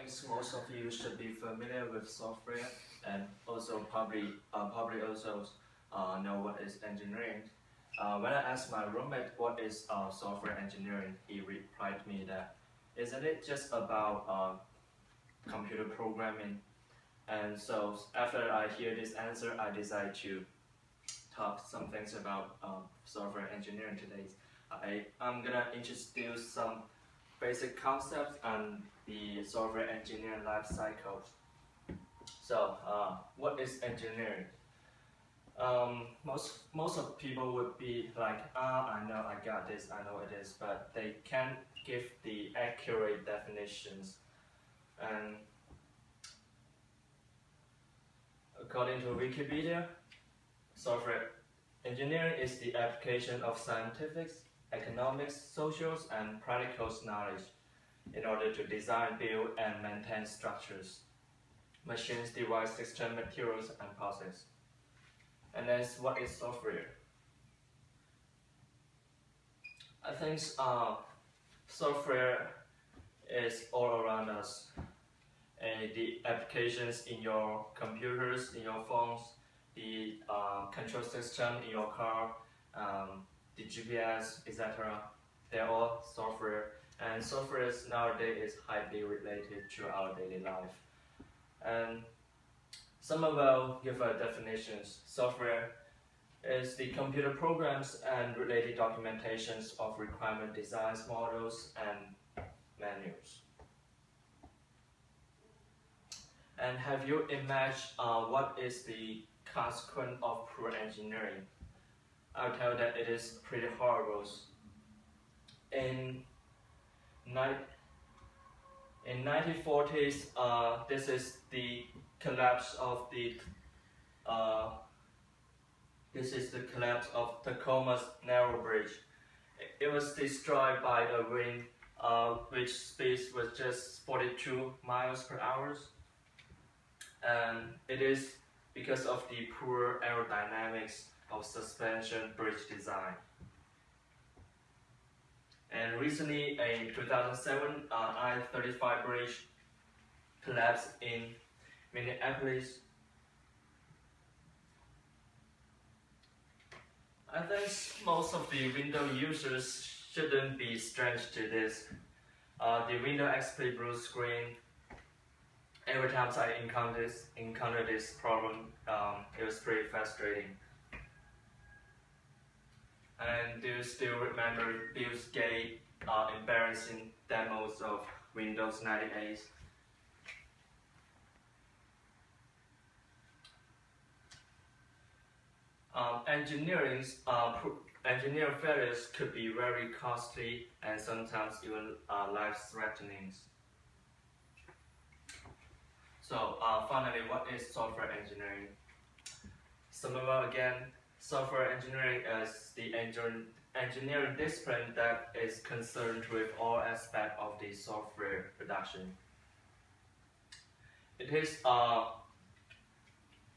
think most of you should be familiar with software and also probably also know what is engineering. When I asked my roommate what is software engineering, he replied me that isn't it just about computer programming? And so after I hear this answer, I decided to talk some things about software engineering today. I'm gonna introduce some basic concepts and the software engineering life cycle. So, what is engineering? Most of people would be like, I know, I got this, I know it is, but they can't give the accurate definitions. And according to Wikipedia, software engineering is the application of scientific, economics, social, and practical knowledge in order to design, build, and maintain structures, machines, devices, system, materials, and process. And then what is software? I think software is all around us. The applications in your computers, in your phones, the control system in your car, the GPS, etc. They're all software. And software nowadays is highly related to our daily life. And some of our give definitions. Software is the computer programs and related documentations of requirement designs, models, and manuals. And have you imagined what is the consequence of poor engineering? I'll tell you that it is pretty horrible. In 1940s, this is the collapse of the Tacoma's narrow bridge. It was destroyed by a wind, which speed was just 42 miles per hour, and it is because of the poor aerodynamics of suspension bridge design. And recently, in 2007, I-35 bridge collapsed in Minneapolis. I think most of the Windows users shouldn't be strange to this. The Windows XP blue screen, every time I encounter this problem, it was pretty frustrating. And do you still remember Bill Gates' embarrassing demos of Windows 98? Engineering failures could be very costly and sometimes even life-threatening. So finally, what is software engineering? Summarize again, software engineering is the engineering discipline that is concerned with all aspects of the software production. It is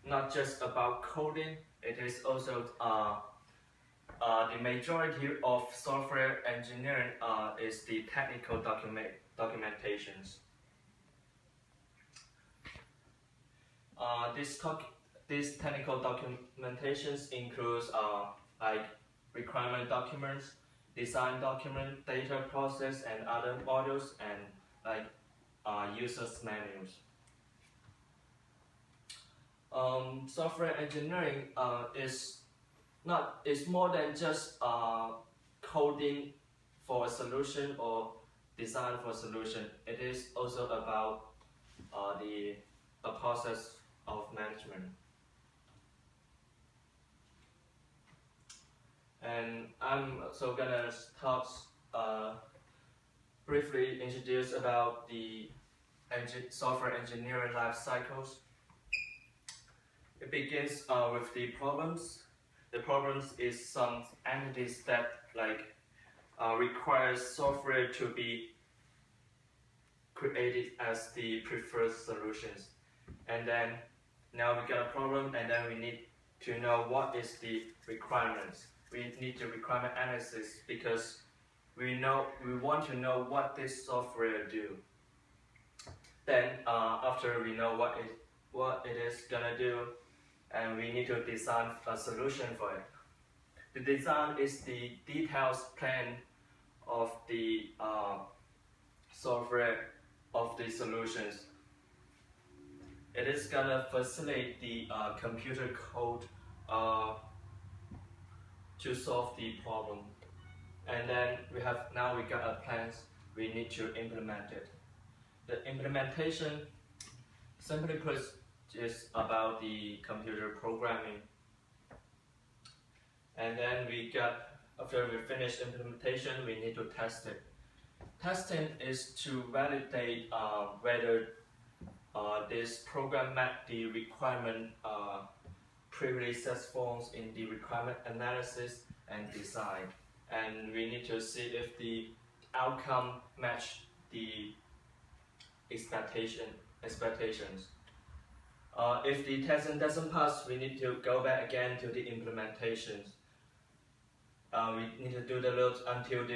not just about coding, it is also the majority of software engineering is the technical documentations. These technical documentations includes like requirement documents, design document, data process, and other modules, and like users manuals. Software engineering is more than just coding for a solution or design for a solution. It is also about a process of management. And I'm also gonna talk briefly introduce about the software engineering life cycles. It begins with the problems. The problems is some entities that requires software to be created as the preferred solutions. And then now we got a problem, and then we need to know what is the requirements. We need the requirement analysis because we want to know what this software do. Then after we know what it is gonna do, and we need to design a solution for it. The design is the details plan of the software of the solutions. It is gonna facilitate the computer code to solve the problem. And then we got a plan. We need to implement it. The implementation, simply put, is about the computer programming. And then after we finish implementation, we need to test it. Testing is to validate whether this program met the requirement previously set forms in the requirement analysis and design. And we need to see if the outcome match the expectations. If the testing doesn't pass, we need to go back again to the implementations. We need to do the loops until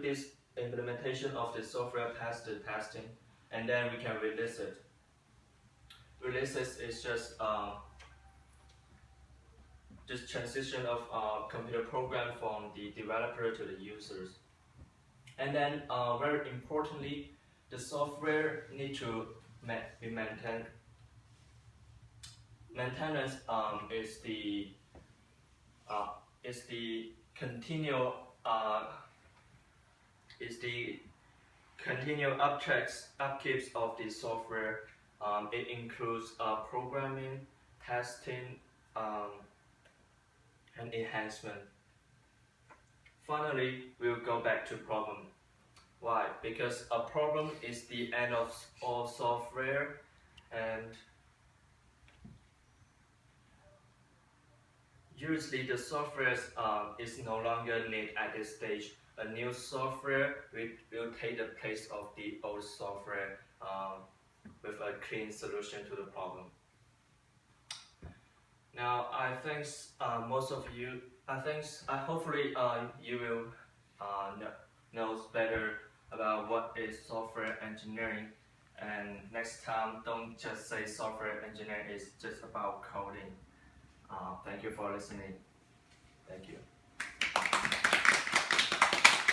this implementation of the software passes the testing, and then we can release it. Releases is just transition of computer program from the developer to the users. And then very importantly, the software need to be maintained. Maintenance is the continual upkeeps of the software. It includes programming, testing, and enhancement. Finally, we'll go back to problem. Why? Because a problem is the end of all software, and usually the software is no longer needed at this stage. A new software will take the place of the old software with a clean solution to the problem. Now, I think hopefully you will know better about what is software engineering. And next time, don't just say software engineering is just about coding. Thank you for listening. Thank you.